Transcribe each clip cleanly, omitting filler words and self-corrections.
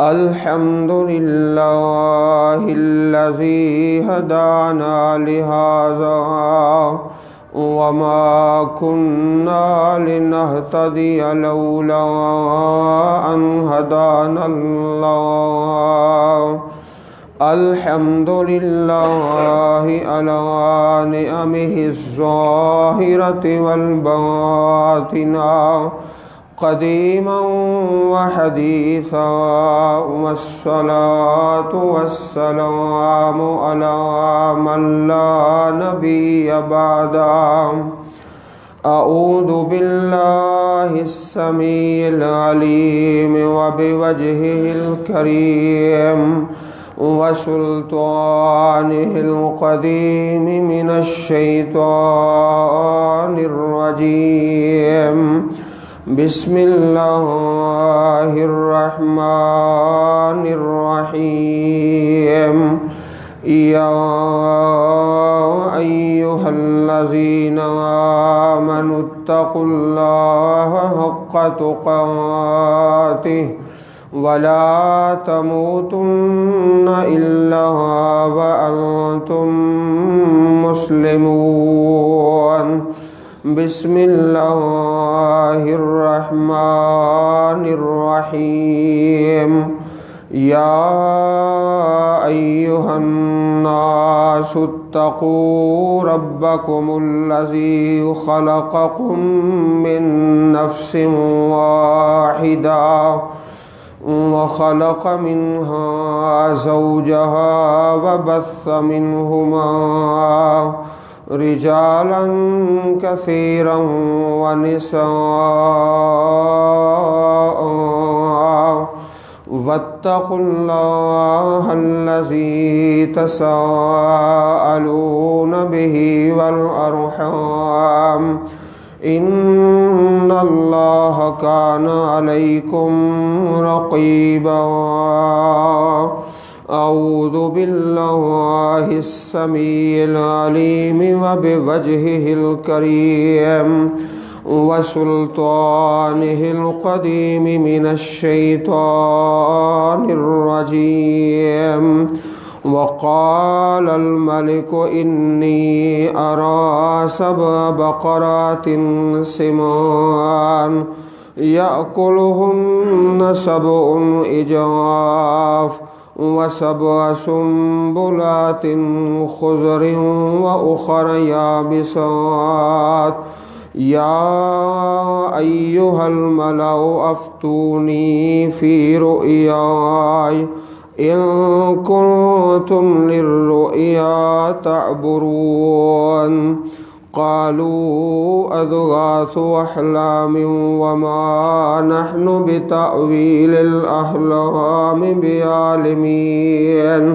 الحمد لله الذي هدانا لهذا وما كنا لنهتدي لولا أن هدانا الله. الحمد لله على نعمه الظاهرة والباطنة قديما وحديثا، والصلاة والسلام على من لا نبي بعده. أعوذ بالله السميع العليم وبوجهه الكريم وسلطانه القديم من الشيطان الرجيم. بسم الله الرحمن الرحيم. يا أيها الذين آمنوا اتقوا الله حق تقاته ولا تموتن إلا وأنتم مسلمون. بسم الله الرحمن الرحيم. يا أيها الناس اتقوا ربكم الذي خلقكم من نفس واحدة وخلق منها زوجها وبث منهما رجالا كثيرا ونساء، واتقوا الله الذي تساءلون به والأرحام إن الله كان عليكم رقيبا. أعوذ بالله السميع العليم وبوجهه الكريم وسلطانه القديم من الشيطان الرجيم. وقال الملك إني أرى 7 بقرات سمان يأكلهن 7 إجاف و7 سنبلات خضر وأخر يابسات. يا أيها الملأ أفتوني في رؤياي إن كنتم للرؤيا تعبرون. قالوا أضغاث أحلام وما نحن بتأويل الأحلام بعالمين.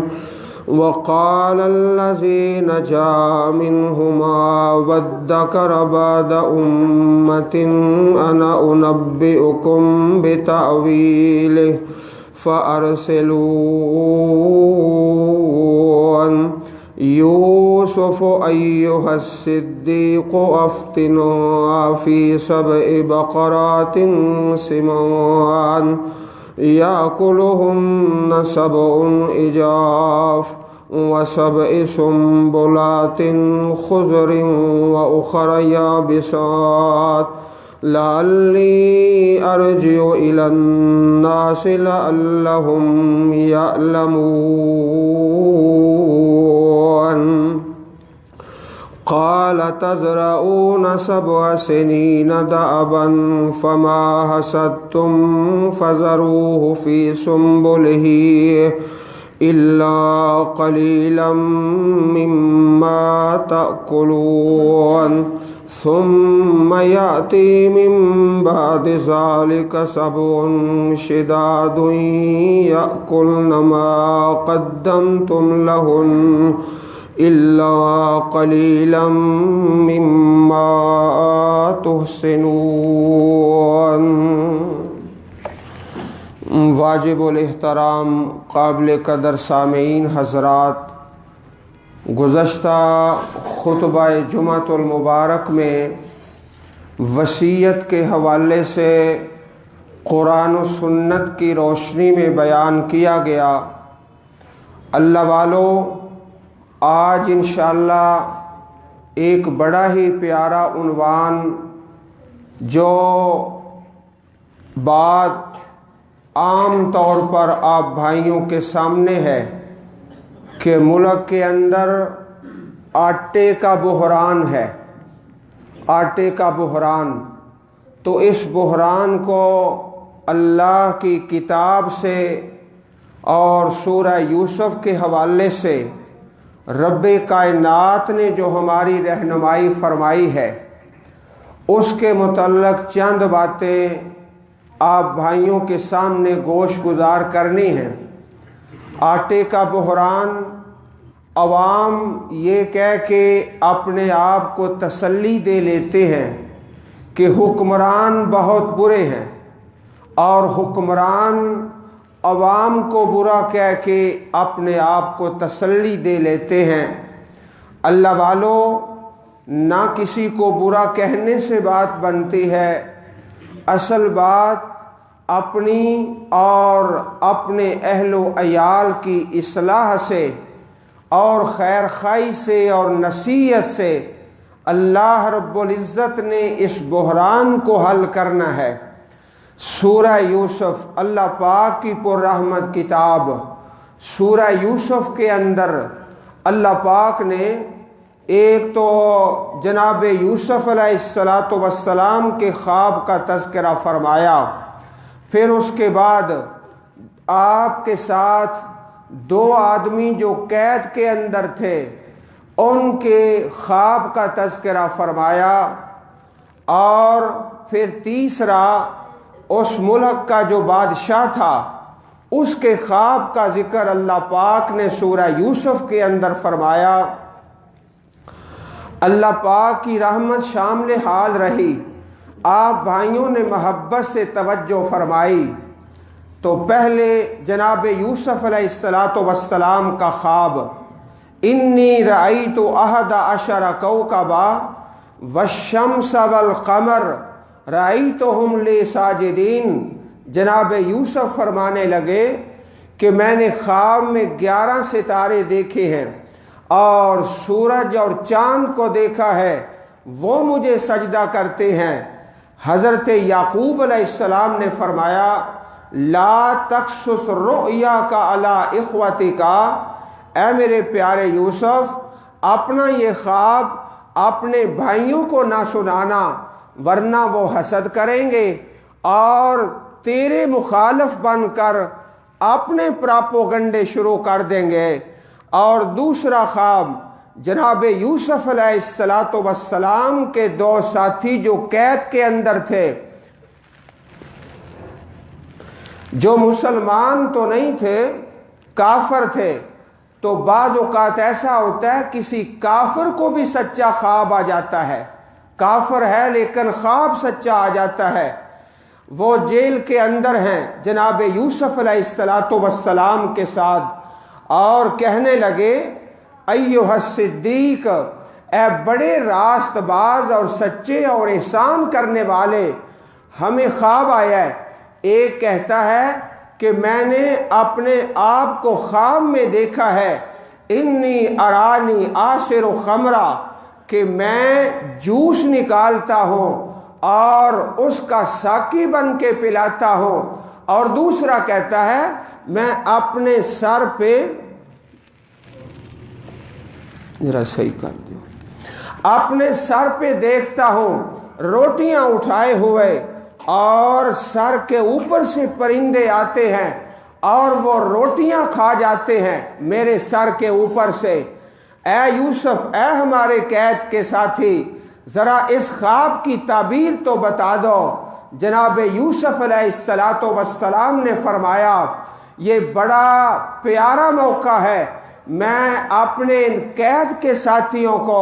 وقال الذي نجا منهما وادكر بعد أمة أنا أنبئكم بتأويله فأرسلون. يوسف أيها الصديق أفتنا في 7 بقرات سمان يأكلهن 7 إجاف و7 سنبلات خضر وأخر يابسات لعلي أرجع إلى الناس لعلهم يعلمون. قال تزرعون 7 سنين دأبا فما حصدتم فذروه في سنبله إلا قليلا مما تأكلون. ثم يأتي من بعد ذلك 7 شداد يأكلن ما قدمتم لهن إلا قليلا مما تحسنون. واجب الاحترام قابل قدر سامعین حضرات، گزشتہ خطبہ جمعۃ المبارک میں وصیت کے حوالے سے कुरान और सुन्नत की रोशनी में बयान किया गया। अल्लाह वालों, आज इंशाअल्लाह एक बड़ा ही प्यारा उन्वान जो बात आम तौर पर आप भाइयों के सामने है कि मुल्क के अंदर आटे का बहरान है, आटे का बहरान। तो इस बहरान को अल्लाह की किताब से और सूरह यूसुफ के हवाले से रब्बे कायनात ने जो हमारी रहनुमाई फरमाई है उसके मुतल्लक चंद बातें आप भाइयों के सामने गोश गुजार करनी है। आटे का बहरान, अवाम ये कह के अपने आप को तसल्ली दे लेते हैं कि हुक्मरान बहुत बुरे हैं और हुक्मरान अवाम को बुरा कह के अपने आप को तसल्ली दे लेते हैं। अल्लाह वालों, ना किसी को बुरा कहने से बात बनती है, असल बात अपनी और अपने अहलो अयाल की इस्लाह से और खैर खाई से और नसीहत से अल्लाह रब्बुल इज़्ज़त ने इस बहरान को हल करना है। सूरह यूसुफ, अल्लाह पाक की पुररहमत किताब, सूरह यूसुफ के अंदर अल्लाह पाक ने एक तो जनाब यूसुफ अलैहिस्सलातु वस्सलाम के ख्वाब का तज़किरा फरमाया, फिर उसके बाद आपके साथ दो आदमी जो कैद के अंदर थे उनके ख्वाब का तज़किरा फरमाया, और फिर तीसरा उस मुल्क का जो बादशाह था उसके ख्वाब का जिक्र अल्लाह पाक ने सूरह यूसुफ के अंदर फरमाया। अल्लाह पाक की रहमत शामिल हाल रही, आप भाइयों ने मोहब्बत से तवज्जो फरमाई। तो पहले जनाब यूसुफ अलैहिस्सलातु वस्सलाम का ख्वाब, इन्नी रअयतु अहदा अशरा कौकबा वश्शम्स वल कमर रअयतुहुम ली साजिदीन। जनाब यूसुफ फरमाने लगे कि मैंने ख्वाब में 11 सितारे देखे हैं और सूरज और चांद को देखा है, वो मुझे सजदा करते हैं। हज़रत याकूब अलैहिस्सलाम ने फरमाया, ला तक़सुस रुया का अला इख्वती का, ऐ मेरे प्यारे यूसुफ, अपना ये ख्वाब अपने भाइयों को ना सुनाना, वरना वो हसद करेंगे और तेरे मुखालिफ बनकर अपने प्रापोगंडे शुरू कर देंगे। और दूसरा ख्वाब, जनाब यूसुफ अलैहिस्सलातु वस्सलाम के दो साथी जो कैद के अंदर थे, जो मुसलमान तो नहीं थे, काफर थे। तो बाज़ औक़ात ऐसा होता है किसी काफिर को भी सच्चा ख्वाब आ जाता है, काफिर है लेकिन ख्वाब सच्चा आ जाता है। वो जेल के अंदर हैं जनाब यूसुफ अलैहिस्सलातु वस्सलाम के साथ, और कहने लगे, अय्युहस सिद्दीक, ए बड़े रास्तबाज और सच्चे और एहसान करने वाले, हमें ख्वाब आया है। एक कहता है कि मैंने अपने आप को ख्वाब में देखा है, इन्नी अरानी आसिरु खमरा, कि मैं जूस निकालता हूँ और उसका साकी बन के पिलाता हूँ। और दूसरा कहता है, मैं अपने सर पे, जरा सही कर दो, अपने सर पे देखता हूँ रोटियां उठाए हुए और सर के ऊपर से परिंदे आते हैं और वो रोटियां खा जाते हैं मेरे सर के ऊपर से। ऐ यूसुफ, ऐ हमारे कैद के साथी, ज़रा इस ख्वाब की ताबीर तो बता दो। जनाब यूसुफ अलैहिस्सलातु वस्सलाम ने फरमाया, ये बड़ा प्यारा मौका है, मैं अपने इन कैद के साथियों को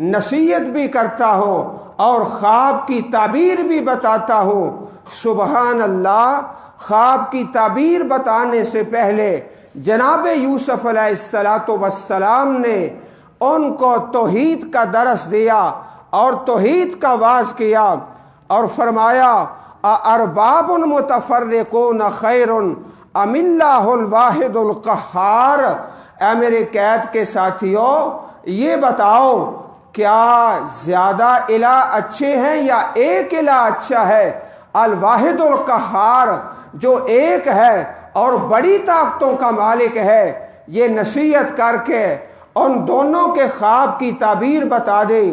नसीहत भी करता हूँ और ख्वाब की ताबीर भी बताता हूँ। सुबहान अल्लाह, ख्वाब की ताबीर बताने से पहले जनाब यूसुफ अलैहिस्सलातु वस्सलाम ने उनको तौहीद का दरस दिया और तौहीद का वाज किया और फरमाया, अरबाबुन मुतफर्रिकून खैरुन अमिल्लाहुल वाहिदुल क़ह्हार। ऐ मेरे कैद के साथियों, ये बताओ क्या ज्यादा इलाह अच्छे हैं या एक इलाह अच्छा है? अल वाहिदुल क़ह्हार, जो एक है और बड़ी ताकतों का मालिक है। ये नसीहत करके उन दोनों के ख्वाब की ताबीर बता दे।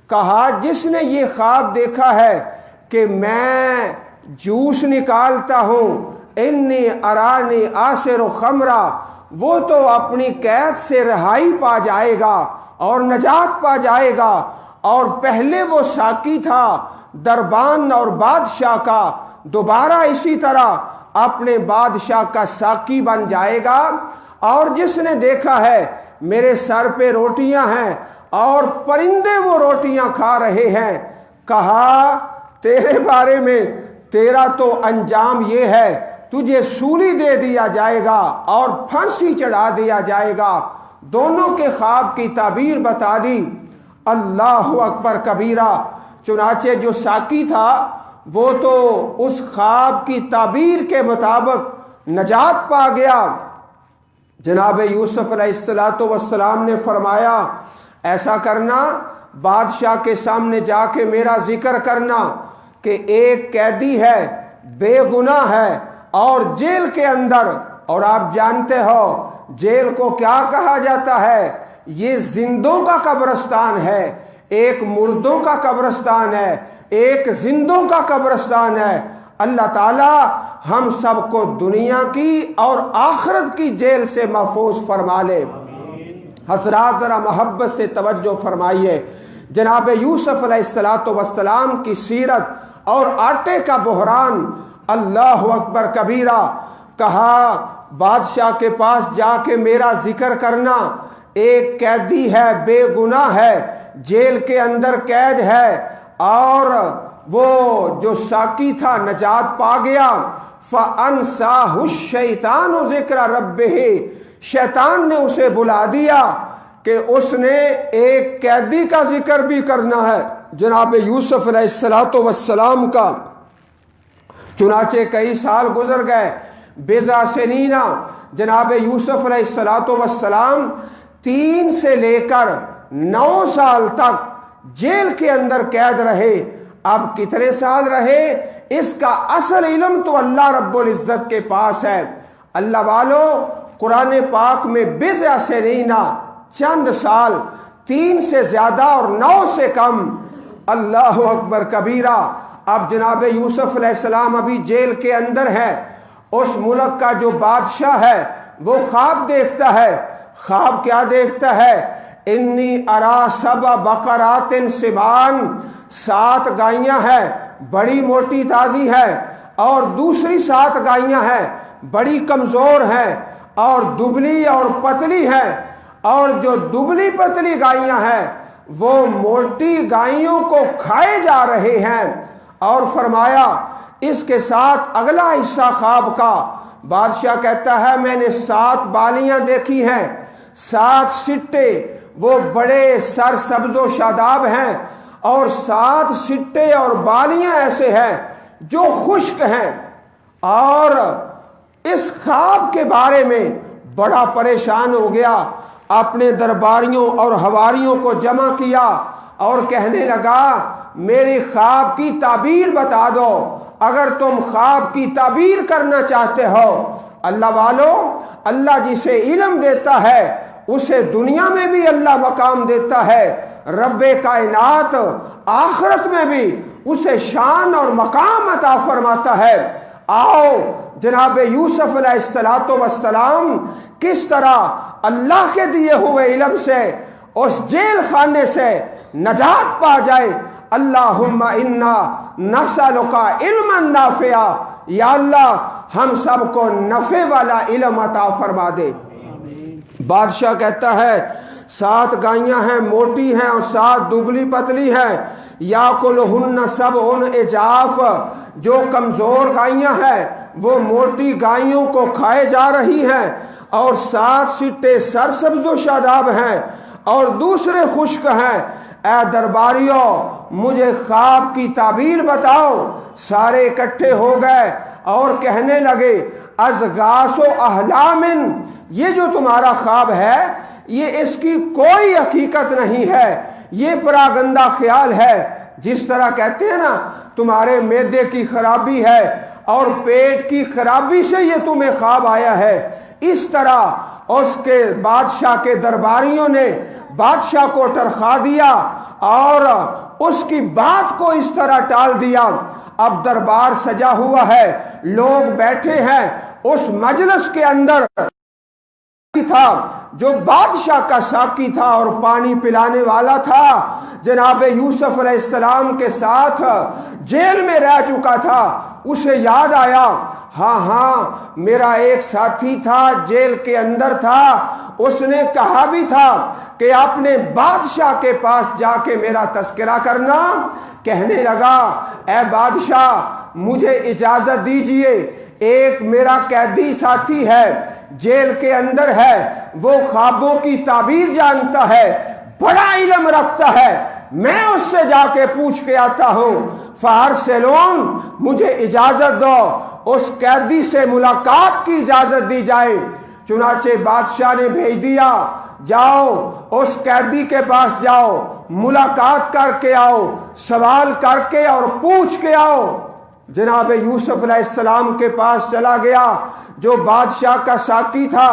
कहा जिसने ये ख्वाब देखा है कि मैं जूस निकालता हूँ, इन्नी अरानी आसिर खमरा, वो तो अपनी कैद से रिहाई पा जाएगा और नजात पा जाएगा। और पहले वो साकी था दरबान और बादशाह का, दोबारा इसी तरह अपने बादशाह का साकी बन जाएगा। और जिसने देखा है मेरे सर पे रोटियां हैं और परिंदे वो रोटियां खा रहे हैं, कहा तेरे बारे में तेरा तो अंजाम ये है, तुझे सूली दे दिया जाएगा और फांसी चढ़ा दिया जाएगा। दोनों के ख्वाब की ताबीर बता दी। अल्लाहु अकबर कबीरा। चुनाचे जो साकी था वो तो उस ख्वाब की ताबीर के मुताबिक नजात पा गया। जनाब यूसुफ अलैहिस्सलातु वस्सलाम ने फरमाया, ऐसा करना, बादशाह के सामने जाके मेरा जिक्र करना कि एक कैदी है, बेगुनाह है और जेल के अंदर, और आप जानते हो जेल को क्या कहा जाता है, ये जिंदों का कब्रिस्तान है, एक मुर्दों का कब्रिस्तान है, एक जिंदों का कब्रिस्तान है। अल्लाह ताला हम सबको दुनिया की और आखिरत की जेल से महफूज फरमा ले। हजरात जरा मोहब्बत से तवज्जो फरमाइए। जनाब यूसुफ अलैहिस्सलातु वस्सलाम की सीरत और आटे का बहरान। अल्लाहु अकबर कबीरा। कहा बादशाह के पास जाके मेरा जिक्र करना, एक कैदी है, बेगुनाह है, जेल के अंदर कैद है और वो जो साकी था नजात पा गया। फ़अन्साहु शैतानु ज़िक्र रब्बिही, शैतान ने उसे बुला दिया कि उसने एक कैदी का जिक्र भी करना है, जनाब यूसुफ अलैहिस्सलातु वस्सलाम का। चुनाचे कई साल गुजर गए, बेजा सनीना। जनाब यूसुफ अलैहिस्सलातु वस्सलाम 3 से लेकर 9 साल तक जेल के अंदर कैद रहे। अब कितने साल रहे इसका असल इल्म तो अल्लाह रब्बुल इज्जत के पास है। अल्लाह वालों, कुरान पाक में बेजा सनीना चंद साल, 3 से ज्यादा और 9 से कम। अल्लाह अकबर कबीरा। अब जनाब यूसुफ अलैहिस्सलाम अभी जेल के अंदर है। उस मुल्क का जो बादशाह है वो ख्वाब देखता है। ख्वाब क्या देखता है? इन्नी अरा सबा बकरातिन सिमान, 7 गायें हैं, बड़ी मोटी ताजी है, और दूसरी 7 गायें हैं, बड़ी कमजोर हैं और दुबली और पतली है। और जो दुबली पतली गायें हैं वो मोटी गायों को खाए जा रहे हैं। और फरमाया इसके साथ अगला हिस्सा ख्वाब का। बादशाह कहता है मैंने 7 बालियां देखी हैं, 7 सिट्टे, वो बड़े सर सब्जो शादाब हैं, और 7 सिट्टे और बालियां ऐसे हैं जो खुश्क हैं। और इस ख्वाब के बारे में बड़ा परेशान हो गया, अपने दरबारियों और हवारियों को जमा किया और कहने लगा मेरी ख्वाब की ताबीर बता दो। अगर तुम ख्वाब की ताबीर करना चाहते हो, अल्लाह वालों, अल्लाह जिसे इल्म देता है उसे दुनिया में भी अल्लाह मकाम देता है, रब्बे कायनात आखिरत में भी उसे शान और मकाम अता फरमाता है। आओ जनाब यूसुफ अलैहिस्सलातु वस्सलाम किस तरह अल्लाह के दिए हुए इल्म से उस जेल खाने से नजात पा जाए। अल्लाहुम्मा इन्ना नसअलुका इल्मन नाफिया, या अल्लाह हम सबको नफे वाला इल्म अता फरमा दे। बादशाह कहता है 7 गायें हैं, मोटी हैं, और 7 दुबली पतली हैं। याकुलहुन्ना सबउन इजाफ, जो कमजोर गायें हैं वो मोटी गायों को खाए जा रही हैं, और 7 सिट्टे सरसब्ज़ो शादाब हैं और दूसरे खुश्क हैं। اے درباریوں مجھے خواب کی تعبیر بتاؤ۔ سارے اکٹھے ہو گئے اور کہنے لگے ازغاث و احلام، یہ جو تمہارا خواب ہے یہ اس کی کوئی حقیقت نہیں ہے، یہ پراگندہ خیال ہے۔ جس طرح کہتے ہیں نا تمہارے معدے کی خرابی ہے اور پیٹ کی خرابی سے یہ تمہیں خواب آیا ہے، اس طرح اس کے بادشاہ کے درباریوں نے بادشاہ کو ٹرخا دیا اور اس کی بات کو اس طرح ٹال دیا۔ اب دربار سجا ہوا ہے، لوگ بیٹھے ہیں، اس مجلس کے اندر تھا جو بادشاہ کا ساقی تھا اور پانی پلانے والا تھا، جناب یوسف علیہ السلام کے ساتھ جیل میں رہ چکا تھا۔ اسے یاد آیا ہاں میرا ایک ساتھی تھا جیل کے اندر تھا، اس نے کہا بھی تھا کہ اپنے بادشاہ کے پاس جا کے میرا تذکرہ کرنا۔ کہنے لگا اے بادشاہ مجھے اجازت دیجئے، ایک میرا قیدی ساتھی ہے جیل کے اندر ہے، وہ خوابوں کی تعبیر جانتا ہے، بڑا علم رکھتا ہے، میں اس سے جا کے پوچھ کے آتا ہوں۔ فارسلون مجھے اجازت دو، اس قیدی سے ملاقات کی اجازت دی جائے۔ چنانچہ بادشاہ نے بھیج دیا جاؤ اس قیدی کے پاس جاؤ، ملاقات کر کے آؤ، سوال کر کے اور پوچھ کے آؤ۔ جناب یوسف علیہ السلام کے پاس چلا گیا جو بادشاہ کا ساقی تھا،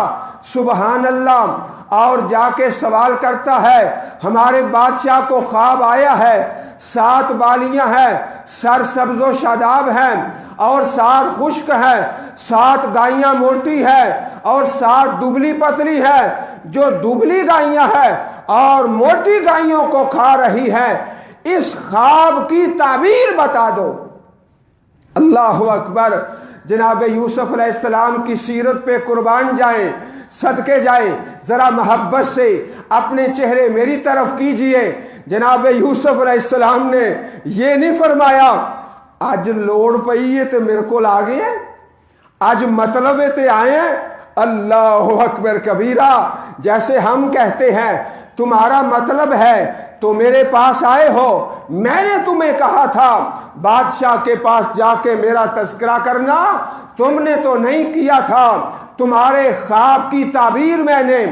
سبحان اللہ، اور جا کے سوال کرتا ہے ہمارے بادشاہ کو خواب آیا ہے، 7 بالیاں ہیں، سر سبز و شاداب ہیں اور 7 خشک ہیں، 7 گائیاں موٹی ہیں اور 7 دبلی پتلی ہے، جو دبلی گائیاں ہیں اور موٹی گائیوں کو کھا رہی ہے، اس خواب کی تعبیر بتا دو۔ اللہ اکبر، جناب یوسف علیہ السلام کی سیرت پہ قربان جائیں، صدقے جائیں، ذرا محبت سے اپنے چہرے میری طرف کیجئے۔ جناب یوسف علیہ السلام نے یہ نہیں فرمایا آج لوڑ پئی ہے تو میرے کو لا گئے، آج مطلب تے آئے ہیں۔ اللہ اکبر کبیرہ، جیسے ہم کہتے ہیں تمہارا مطلب ہے تو میرے پاس آئے ہو، میں نے تمہیں کہا تھا بادشاہ کے پاس جا کے میرا تذکرہ کرنا، تم نے تو نہیں کیا تھا۔ تمہارے خواب کی تعبیر میں نے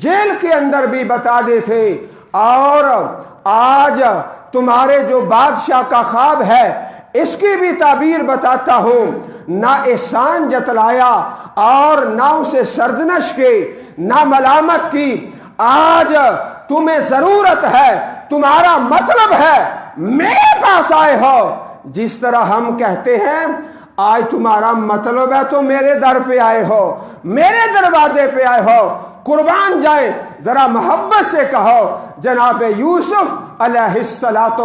جیل کے اندر بھی بتا دے تھے، اور آج تمہارے جو بادشاہ کا خواب ہے اس کی بھی تعبیر بتاتا ہوں۔ نہ احسان جتلایا اور نہ اسے سرزنش کی، نہ ملامت کی۔ آج تمہیں ضرورت ہے، تمہارا مطلب ہے، میرے پاس آئے ہو۔ جس طرح ہم کہتے ہیں آج تمہارا مطلب ہے تو میرے در پہ آئے ہو، میرے دروازے پہ آئے ہو، قربان جائیں، ذرا محبت سے کہو۔ جناب یوسف علیہ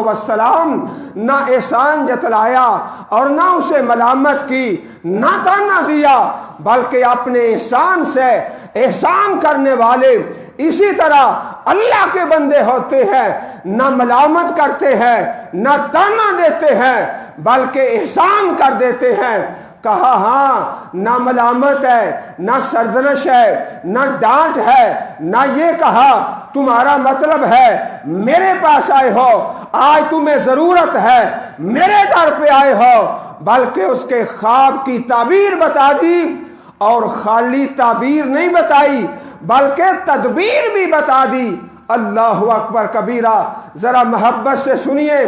السلام نہ احسان جتلایا اور نہ اسے ملامت کی، نہ تانا دیا، بلکہ اپنے احسان سے احسان کرنے والے اسی طرح اللہ کے بندے ہوتے ہیں، نہ ملامت کرتے ہیں، نہ تانا دیتے ہیں، بلکہ احسان کر دیتے ہیں۔ کہا ہاں نہ ملامت ہے، نہ سرزنش ہے، نہ ڈانٹ ہے، نہ یہ کہا تمہارا مطلب ہے میرے پاس آئے ہو، آج تمہیں ضرورت ہے، میرے در پہ آئے ہو، بلکہ اس کے خواب کی تعبیر بتا دی، اور خالی تعبیر نہیں بتائی بلکہ تدبیر بھی بتا دی۔ اللہ اکبر کبیرہ، ذرا محبت سے سنیے۔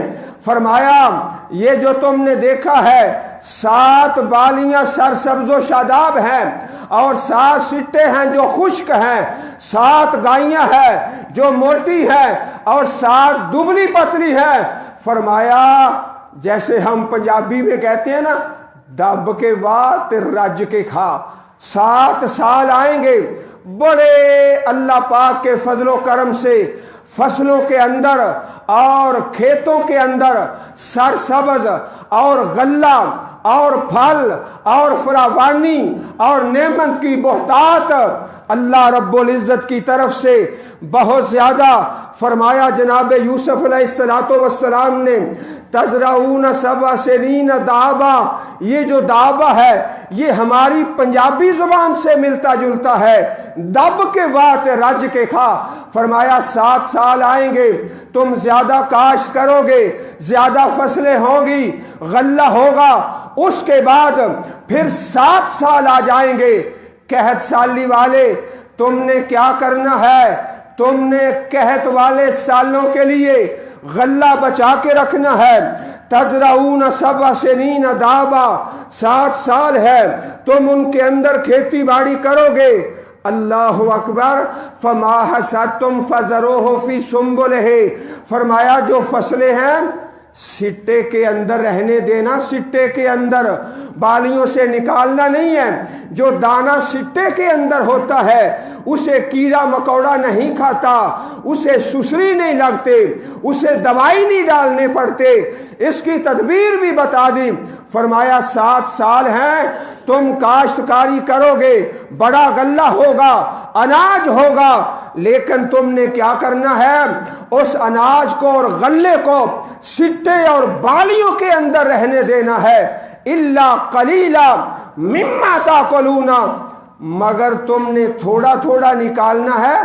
فرمایا یہ جو تم نے دیکھا ہے 7 بالیاں سرسبز و شاداب ہیں اور 7 سٹے ہیں جو خشک ہیں، 7 گائیاں ہیں جو موٹی ہیں اور 7 دبلی پتلی ہیں۔ فرمایا جیسے ہم پنجابی میں کہتے ہیں نا دب کے واہ تے رج کے کھا، 7 سال آئیں گے بڑے اللہ پاک کے فضل و کرم سے فصلوں کے اندر اور کھیتوں کے اندر سرسبز اور غلہ اور پھل اور فراوانی اور نعمت کی بہتات اللہ رب العزت کی طرف سے بہت زیادہ۔ فرمایا جناب یوسف علیہ السلام نے تزرعون سبع سنین دابا، یہ جو دابا ہے یہ ہماری پنجابی زبان سے ملتا جلتا ہے، دب کے وات رج کے کھا۔ فرمایا 7 سال آئیں گے، تم زیادہ کاشت کرو گے، زیادہ فصلیں ہوں گی، غلہ ہوگا، اس کے بعد پھر 7 سال آ جائیں گے۔ قحط سالی والے تم نے کیا کرنا ہے؟ تم نے قحط والے سالوں کے لیے غلہ بچا کے رکھنا ہے۔ تزرعون سبع سنین دابا، 7 سال ہے، تم ان کے اندر کھیتی باڑی کرو گے۔ اللہ اکبر۔ فما حصدتم فذروہ فی سنبلہ، فرمایا جو فصلیں ہیں سٹے کے اندر رہنے دینا، سٹے کے اندر، بالیوں سے نکالنا نہیں ہے۔ جو دانہ سٹے کے اندر ہوتا ہے اسے کیڑا مکوڑا نہیں کھاتا، اسے سسری نہیں لگتے، اسے دوائی نہیں ڈالنے پڑتے، اس کی تدبیر بھی بتا دی۔ فرمایا 7 سال ہیں، تم کاشتکاری کرو گے، بڑا غلہ ہوگا، اناج ہوگا، لیکن تم نے کیا کرنا ہے؟ اس اناج کو اور غلے کو سٹے اور بالیوں کے اندر رہنے دینا ہے۔ الا قلیلا مما تاکلون، مگر تم نے تھوڑا تھوڑا نکالنا ہے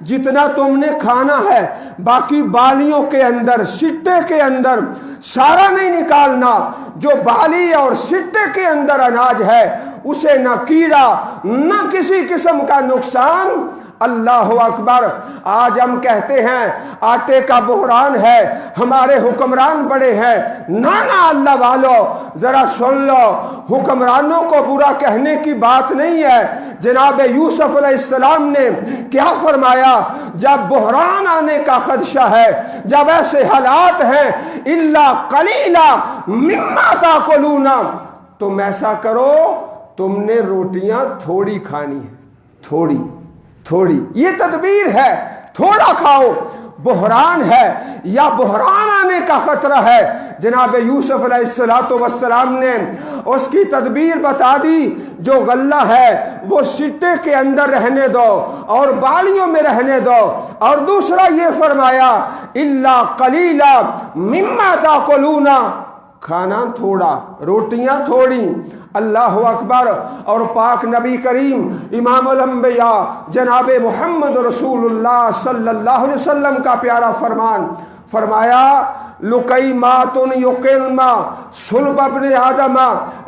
جتنا تم نے کھانا ہے، باقی بالیوں کے اندر، سٹے کے اندر سارا نہیں نکالنا۔ جو بالی اور سٹے کے اندر اناج ہے اسے نہ کیڑا نہ کسی قسم کا نقصان۔ اللہ اکبر۔ آج ہم کہتے ہیں آٹے کا بحران ہے، ہمارے حکمران بڑے ہیں۔ نانا اللہ والو ذرا سن لو، حکمرانوں کو برا کہنے کی بات نہیں ہے۔ جناب یوسف علیہ السلام نے کیا فرمایا؟ جب بحران آنے کا خدشہ ہے، جب ایسے حالات ہیں، الا قلیلا مما تاکلون، تم ایسا کرو، تم نے روٹیاں تھوڑی کھانی ہے، تھوڑی تھوڑی، یہ تدبیر ہے، تھوڑا کھاؤ۔ بحران ہے یا بحران آنے کا خطرہ ہے، جناب یوسف علیہ السلام نے اس کی تدبیر بتا دی۔ جو غلہ ہے وہ سٹے کے اندر رہنے دو اور بالیوں میں رہنے دو، اور دوسرا یہ فرمایا الا قلیلا مما تاکلون، کھانا تھوڑا، روٹیاں تھوڑی۔ اللہ اکبر۔ اور پاک نبی کریم امام الانبیاء جناب محمد رسول اللہ صلی اللہ علیہ وسلم کا پیارا فرمان، فرمایا لقیمات یقلما صلب ابن آدم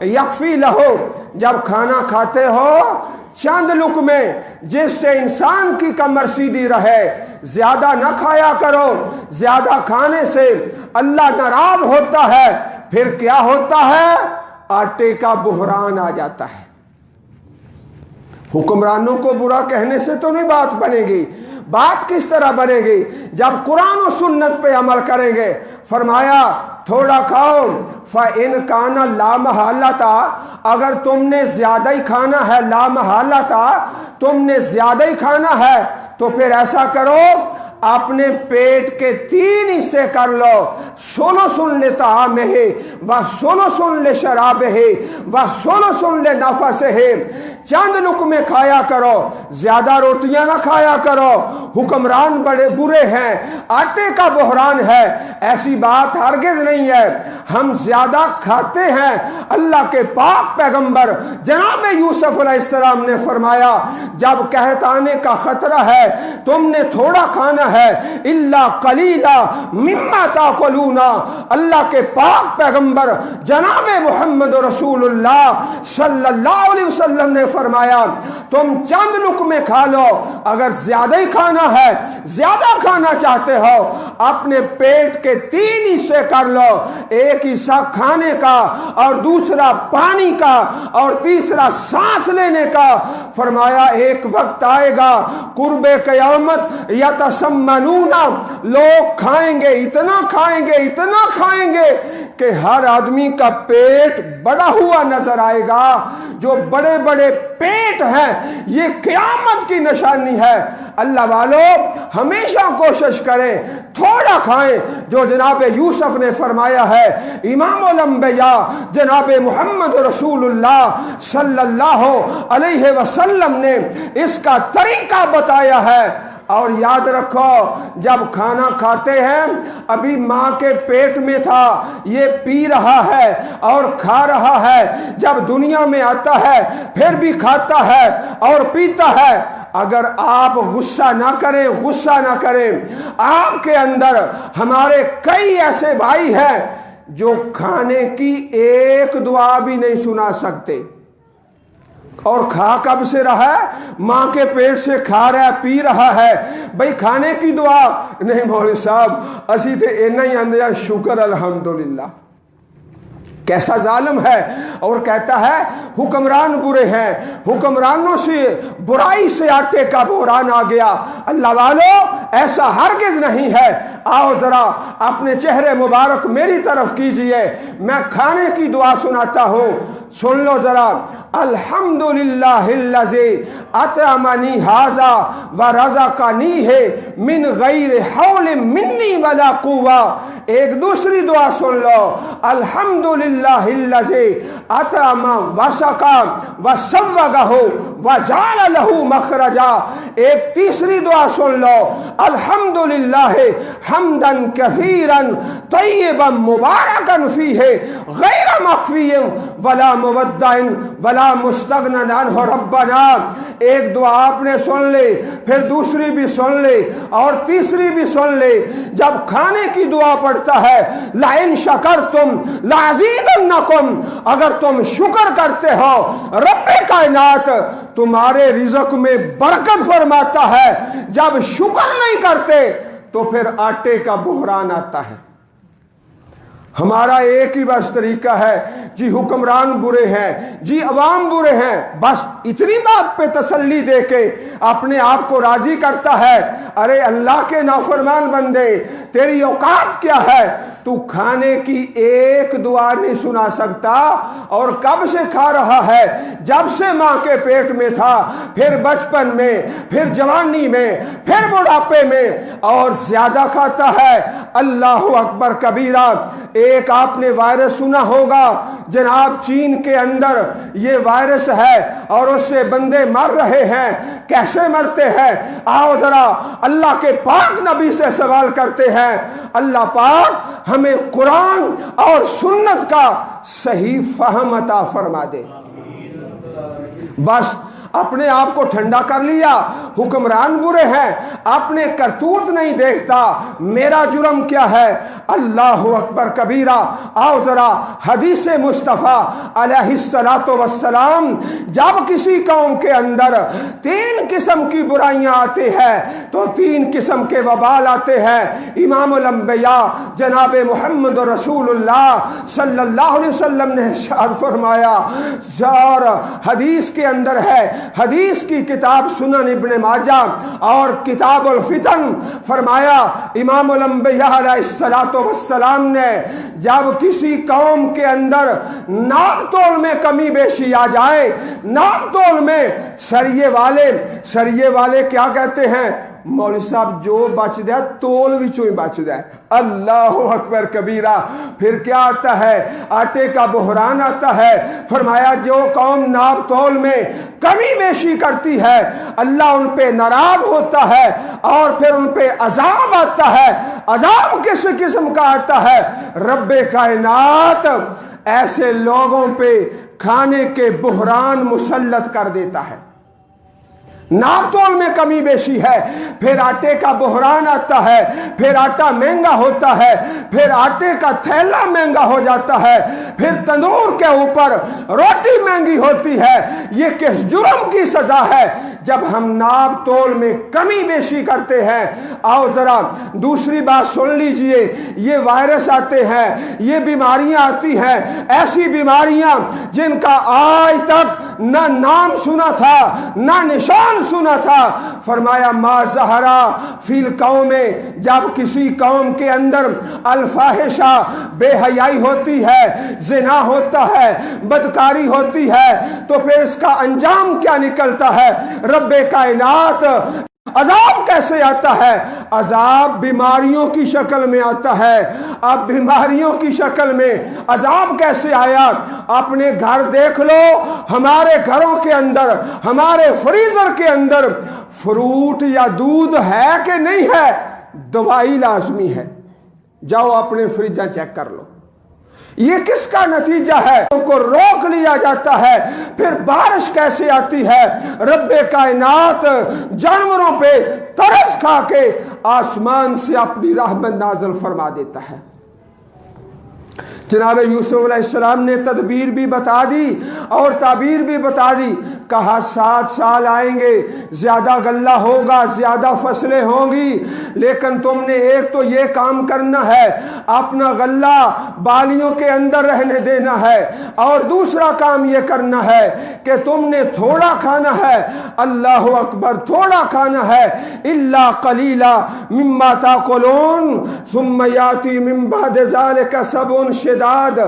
یکفی لہو، جب کھانا کھاتے ہو چند لقمے جس سے انسان کی کمر سیدھی رہے، زیادہ نہ کھایا کرو، زیادہ کھانے سے اللہ ناراض ہوتا ہے۔ پھر کیا ہوتا ہے؟ آٹے کا بحران آ جاتا ہے۔ حکمرانوں کو برا کہنے سے تو نہیں بات بنے گی۔ بات کس طرح بنے گی؟ جب قرآن و سنت پہ عمل کریں گے۔ فرمایا تھوڑا کھاؤ، فَإِنْ كَانَ لَا مَحَالَةَ، اگر تم نے زیادہ ہی کھانا ہے، لا محالتا، تم نے زیادہ ہی کھانا ہے تو پھر ایسا کرو، اپنے پیٹ کے 3 حصے کر لو، ثلث لطعامہ وثلث لشرابہ وثلث لنفسہ، چند لقمے کھایا کرو، زیادہ روٹیاں نہ کھایا کرو۔ حکمران بڑے برے ہیں، آٹے کا بحران ہے، ایسی بات ہرگز نہیں ہے۔ ہم زیادہ کھاتے ہیں۔ اللہ کے پاک پیغمبر جناب یوسف علیہ السلام نے فرمایا جب قحط آنے کا خطرہ ہے تم نے تھوڑا کھانا ہے، الا قلیلا مما تاکلون۔ اللہ کے پاک پیغمبر جناب محمد رسول اللہ صلی اللہ علیہ وسلم نے فرمایا تم چند لقمے کھا لو، اگر زیادہ ہی کھانا ہے، زیادہ کھانا چاہتے ہو، اپنے پیٹ کے 3 حصے کر لو، ایک حصہ کھانے کا اور دوسرا پانی کا اور تیسرا سانس لینے کا۔ فرمایا ایک وقت آئے گا قرب قیامت یتسمنون، لوگ کھائیں گے، اتنا کھائیں گے، اتنا کھائیں گے کہ ہر آدمی کا پیٹ بڑا ہوا نظر آئے گا۔ جو بڑے بڑے پیٹ ہیں یہ قیامت کی نشانی ہے۔ اللہ والو ہمیشہ کوشش کریں تھوڑا کھائیں، جو جناب یوسف نے فرمایا ہے۔ امام الانبیاء جناب محمد رسول اللہ صلی اللہ علیہ وسلم نے اس کا طریقہ بتایا ہے۔ اور یاد رکھو جب کھانا کھاتے ہیں ابھی ماں کے پیٹ میں تھا، یہ پی رہا ہے اور کھا رہا ہے، جب دنیا میں آتا ہے پھر بھی کھاتا ہے اور پیتا ہے۔ اگر آپ غصہ نہ کریں، آپ کے اندر ہمارے کئی ایسے بھائی ہیں جو کھانے کی ایک دعا بھی نہیں سنا سکتے، اور کھا کب سے رہا ہے؟ ماں کے پیٹ سے کھا رہا ہے، پی رہا ہے، بھئی کھانے کی دعا نہیں۔ مولوی صاحب اسی تے اینا ہی آندے ہیں شکر الحمدللہ۔ کیسا ظالم ہے، اور کہتا ہے حکمران برے ہیں، حکمرانوں سے برائی سے آٹے کا بحران آ گیا۔ اللہ والو ایسا ہرگز نہیں ہے۔ آؤ ذرا اپنے چہرے مبارک میری طرف کیجئے، میں کھانے کی دعا سناتا ہوں، سن لو ذرا۔ الحمدللہ الذی اطعمنی ھذا ورزقنیہ من غیر حول منی ولا قوہ۔ ایک دوسری دعا سن لو، الحمدللہ الذی اطعم وسقا وسوغہ وجعل لہ مخرجا۔ ایک تیسری دعا سن لو، الحمدللہ حمدا کثیرا طیبا مبارکا فیہ غیر مخفی ولا مودع ولا مستغنی عنہ ربنا۔ ایک دعا آپ نے سن لی، پھر دوسری بھی سن لی اور تیسری بھی سن لی۔ جب کھانے کی دعا پڑھتا ہے لئن شکرتم لازیدنکم، اگر تم شکر کرتے ہو رب کائنات تمہارے رزق میں برکت فرماتا ہے۔ جب شکر نہیں کرتے تو پھر آٹے کا بحران آتا ہے۔ ہمارا ایک ہی بس طریقہ ہے، جی حکمران برے ہیں، جی عوام برے ہیں، بس اتنی بات پہ تسلی دے کے اپنے آپ کو راضی کرتا ہے۔ ارے اللہ کے نافرمان بندے، تیری اوقات کیا ہے؟ تو کھانے کی ایک دعا نہیں سنا سکتا، اور کب سے کھا رہا ہے؟ جب سے ماں کے پیٹ میں تھا، پھر بچپن میں، پھر جوانی میں، پھر بڑھاپے میں، اور زیادہ کھاتا ہے۔ اللہ اکبر کبیرہ۔ ایک آپ نے وائرس سنا ہوگا جناب، چین کے اندر یہ وائرس ہے اور اس سے بندے مر رہے ہیں۔ کیسے مرتے ہیں؟ آؤ ذرا اللہ کے پاک نبی سے سوال کرتے ہیں۔ اللہ پاک ہمیں قرآن اور سنت کا صحیح فہم عطا فرما دے۔ بس اپنے آپ کو ٹھنڈا کر لیا، حکمران برے ہیں، اپنے کرتوت نہیں دیکھتا، میرا جرم کیا ہے؟ اللہ اکبر کبیرہ۔ آؤ ذرا حدیث مصطفیٰ علیہ السلام، جب کسی قوم کے اندر 3 قسم کی برائیاں آتی ہیں تو 3 قسم کے وبال آتے ہیں۔ امام الانبیاء جناب محمد رسول اللہ صلی اللہ علیہ وسلم نے ارشاد فرمایا، اور حدیث کے اندر ہے، حدیث کی کتاب سنن ابن ماجہ اور کتاب الفتن، فرمایا امام الانبیاء علیہ السلام نے، جب کسی قوم کے اندر ناپ تول میں کمی بیشی آ جائے، ناپ تول میں سریے والے کیا کہتے ہیں؟ مولوی صاحب جو بچ دیا تول وچوں ہی بچ دیا۔ اللہ اکبر کبیرہ۔ پھر کیا آتا ہے؟ آٹے کا بحران آتا ہے۔ فرمایا جو قوم ناپ تول میں کمی بیشی کرتی ہے اللہ ان پہ ناراض ہوتا ہے، اور پھر ان پہ عذاب آتا ہے۔ عذاب کس قسم کا آتا ہے؟ رب کائنات ایسے لوگوں پہ کھانے کے بحران مسلط کر دیتا ہے۔ ناپ تول میں کمی بیشی ہے، پھر آٹے کا بحران آتا ہے، پھر آٹا مہنگا ہوتا ہے، پھر آٹے کا تھیلا مہنگا ہو جاتا ہے، پھر تندور کے اوپر روٹی مہنگی ہوتی ہے۔ یہ کس جرم کی سزا ہے؟ جب ہم ناپ تول میں کمی بیشی کرتے ہیں۔ آؤ ذرا دوسری بات سن لیجئے، یہ وائرس آتے ہیں، یہ بیماریاں آتی ہیں، ایسی بیماریاں جن کا آج تک نہ نام سنا تھا نہ نشان سنا تھا۔ فرمایا ما ظہرا فی القوم، جب کسی قوم کے اندر الفاحشہ بے حیائی ہوتی ہے، زنا ہوتا ہے، بدکاری ہوتی ہے، تو پھر اس کا انجام کیا نکلتا ہے؟ رب کائنات عذاب کیسے آتا ہے؟ عذاب بیماریوں کی شکل میں آتا ہے۔ اب بیماریوں کی شکل میں عذاب کیسے آیا؟ اپنے گھر دیکھ لو، ہمارے گھروں کے اندر، ہمارے فریزر کے اندر फ्रूट या दूध है कि नहीं है, दवाई लाजमी है। जाओ अपने फ्रिज चेक कर लो। ये किसका नतीजा है? उनको रोक लिया जाता है, फिर बारिश कैसे आती है? रब्बे कायनात जानवरों पे तरस खा के आसमान से अपनी रहमत नाज़िल फरमा देता है। जनाब यूसुफ अलैहिस्सलाम ने तदबीर भी बता दी और ताबीर भी बता दी। कहा 7 साल आएंगे, ज्यादा गल्ला होगा, ज्यादा फसलें होंगी, लेकिन तुमने एक तो ये काम करना है, अपना गल्ला बालियों के अंदर रहने देना है, और दूसरा काम ये करना है कि तुमने थोड़ा खाना है, अल्लाह अकबर, थोड़ा खाना है, इल्ला कलीला मिम्मा ताकुलून सुम्मा याती मिन बाद ज़ालिका सबउन शिदाद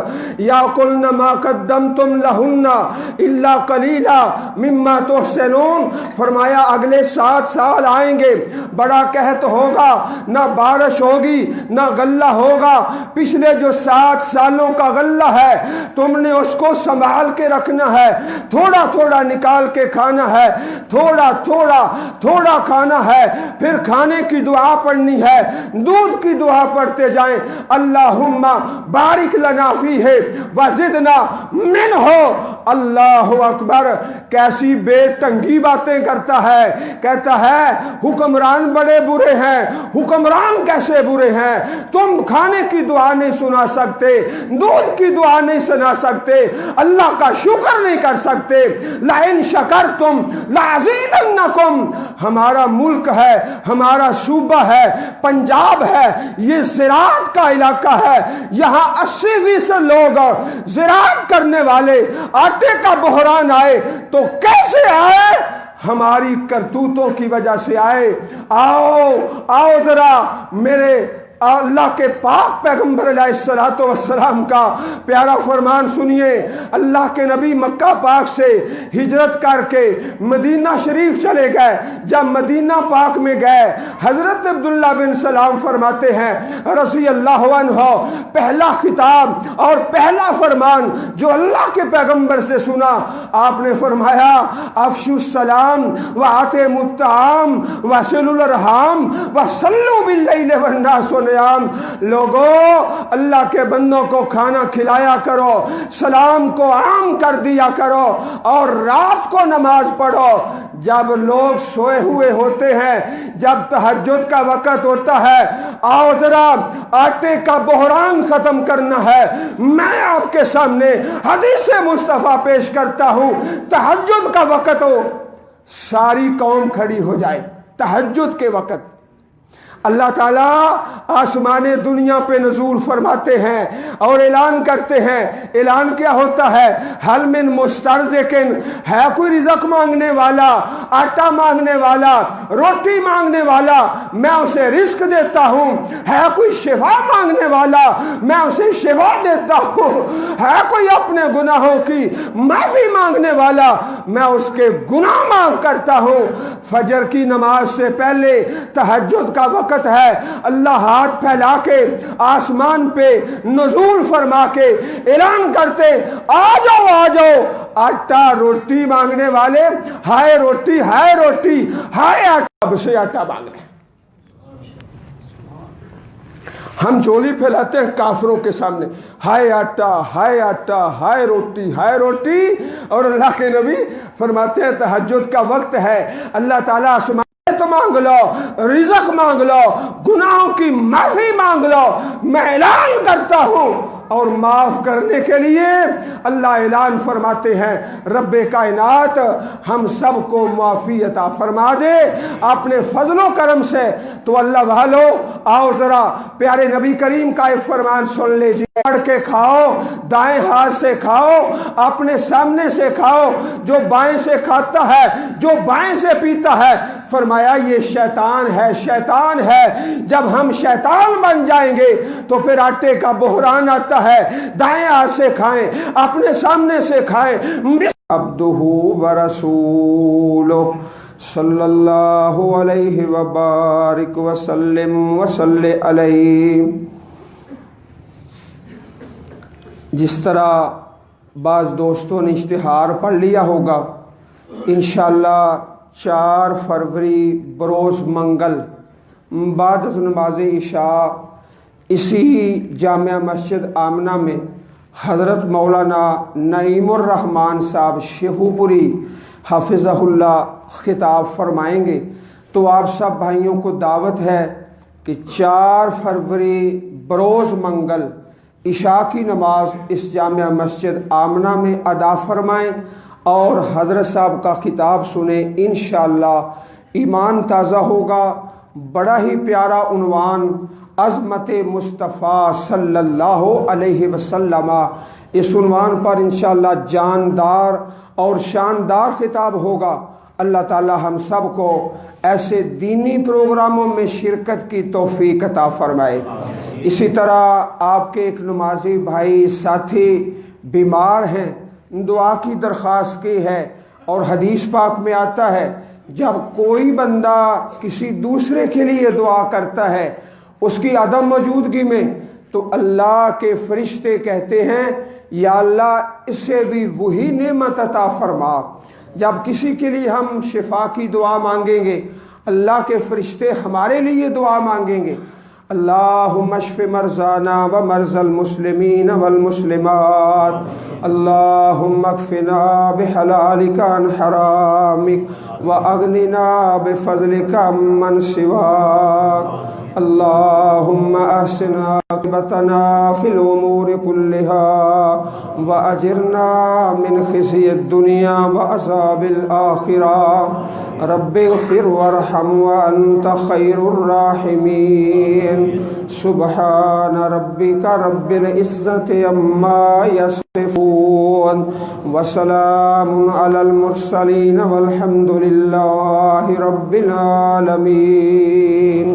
याकुल्न मा कद्दमतुम लहुन्ना इल्ला कलीला मिम्मा तुहसिनून। फरमाया अगले 7 साल आएंगे, बड़ा कहत होगा, ना बारिश होगी ना गल्ला होगा। पिछले जो 7 सालों का गल्ला है तुमने उसको संभाल के रखना है, थोड़ा थोड़ा निकाल के खाना है, थोड़ा थोड़ा थोड़ा खाना है, फिर खाने की दुआ पढ़नी है, दूध की दुआ पढ़ते जाएं, अल्लाहुम्मा बारिक लना फीहे वज़िदना मिनहु। अल्लाहु अकबर। कैसी बेतंगी बातें करता है, कहता है हुक्मरान बड़े बुरे हैं। हुक्मरान कैसे बुरे हैं? तुम खाने की दुआ नहीं सुना सकते, दूध की दुआ नहीं सुना सकते, अल्लाह का शुक्र नहीं कर सकते। लाइन शकर तुम लाज़ीदन्नकुम। हमारा मुल्क है, हमारा सूबा है, पंजाब है, ये ज़राअत का इलाका है, यहाँ 80% लोग ज़राअत करने वाले। आटे का बहरान आए तो कैसे आए? हमारी करतूतों की वजह से आए। आओ आओ जरा मेरे अल्लाह के पाक पैगंबर अलैहिस्सलातु वस्सलाम का प्यारा फरमान सुनिए। अल्लाह के नबी मक्का पाक से हिजरत करके मदीना शरीफ चले गए। जब मदीना पाक में गए, हजरत अब्दुल्ला बिन सलाम फरमाते हैं रज़ी अल्लाह अन्हु, पहला खिताब और पहला फरमान जो अल्लाह के पैगंबर से सुना, आपने फरमाया अफ़शुस सलाम व आतिमुत ताम व सिलुल अरहाम व सल्लु बिल्लैल वन्नास नियाम। लोगों, अल्लाह के बंदों को खाना खिलाया करो, सलाम को आम कर दिया करो, और रात को नमाज पढ़ो। जब लोग सोए हुए होते हैं, जब तहज्जुद का वक़्त होता है, आओ जरा आटे का बहरान खत्म करना है। मैं आपके सामने हदीस मुस्तफ़ा पेश करता हूँ। तहज्जुद का वक़्त हो, सारी कौम खड़ी हो जाए। तहज्जुद के वक़्त अल्लाह ताला आसमाने दुनिया पे नज़ूल फरमाते हैं और ऐलान करते हैं। ऐलान क्या होता है? हल मिन मुस्तरज़िकिन, है कोई रिज़्क़ मांगने वाला, आटा मांगने वाला, रोटी मांगने वाला, मैं उसे रिज़्क़ देता हूँ। है कोई शिफा मांगने वाला, मैं उसे शिफा देता हूँ। है कोई अपने गुनाहों की माफ़ी मांगने वाला, मैं उसके गुनाह माफ़ करता हूँ। फजर की नमाज से पहले तहज्जुद का वक़्त है। अल्लाह हाथ फैला के आसमान पे नुज़ूल फरमा के ऐलान करते, आ जाओ आ जाओ। आटा रोटी मांगने वाले, हाय रोटी हाय रोटी हाय आटा, अब से आटा मांग रहे। हम झोली फैलाते हैं काफिरों के सामने, हाय आटा हाय आटा हाय रोटी हाय रोटी। और अल्लाह के नबी फरमाते हैं तहज्जुद का वक्त है, अल्लाह ताला आसमान तो मांग लो, रिज़्क़ मांग लो, गुनाहों की माफी मांग लो। मैं ऐलान करता हूँ और माफ करने के लिए अल्लाह ऐलान फरमाते हैं, रब्बे कायनात हम सबको माफ़ी अता फरमा दे अपने फजलो करम से। तो अल्लाह वालो, आओ जरा प्यारे नबी करीम का एक फरमान सुन लीजिए। पढ़ के खाओ, दाएं हाथ से खाओ, अपने सामने से खाओ। जो बाएं से खाता है, जो बाएं से पीता है, फरमाया ये शैतान है, शैतान है। जब हम शैतान बन जाएंगे तो फिर आटे का बहरान आता है। दाएं हाथ से खाएं, अपने सामने से खाएं। अब्दुहु व रसूलुहु सल्लल्लाहु अलैहि व बारिक व सल्लिम व सल्ले अलैहि। जिस तरह बाज़ दोस्तों ने इश्तिहार पढ़ लिया होगा, इंशाअल्लाह 4 फरवरी बरोज़ मंगल बाद नमाज इशा इसी जामिया मस्जिद आमना में हज़रत मौलाना नईमुर रहमान साहब शेखुपुरी हाफिज़हुल्लाह खिताब फरमाएंगे। तो आप सब भाइयों को दावत है कि 4 फरवरी बरोज़ मंगल इशा की नमाज इस जामिया मस्जिद आमना में अदा फरमाएं और हज़रत साहब का खिताब सुने। इंशाअल्लाह ईमान ताज़ा होगा। बड़ा ही प्यारा उन्वान अज़मत मुस्तफ़ा सल्लल्लाहु अलैहि वसल्लम, इस उन्वान पर इंशाअल्लाह जानदार और शानदार खिताब होगा। अल्लाह ताला हम सब को ऐसे दीनी प्रोग्रामों में शिरकत की तौफीक अता फरमाए। इसी तरह आपके एक नमाजी भाई साथी बीमार हैं, दुआ की दरख्वास्त की है और हदीस पाक में आता है जब कोई बंदा किसी दूसरे के लिए दुआ करता है उसकी अदम मौजूदगी में, तो अल्लाह के फरिश्ते कहते हैं या अल्लाह इससे भी वही नेमत अता फरमा। जब किसी के लिए हम शिफा की दुआ मांगेंगे अल्लाह के फरिश्ते हमारे लिए दुआ मांगेंगे। अल्लाहुम्मा शफि मरज़ाना व मरज़ल मुस्लिमीन वल मुस्लिमात, अल्लाहुम्मा कफ़िना बिहलालिका अन हरामिक व अगनिना बिफ़ज़लिका अम्मन सिवाक, अल्लाहुम्मा अहसिन आक़िबतना फ़िल उमूरि कुल्लिहा व अजिरना मिन ख़िज़्यिद दुनिया व अज़ाबिल आख़िरह, रब्बिग़फ़िर वरहम व अंत ख़ैरुर राहिमीन। सुब्हान रब्बिका रब्बिल इज़्ज़ति अम्मा यसिफ़ून व सलामुन अलल मुरसलीन वल्हम्दुलिल्लाहि रब्बिल आलमीन।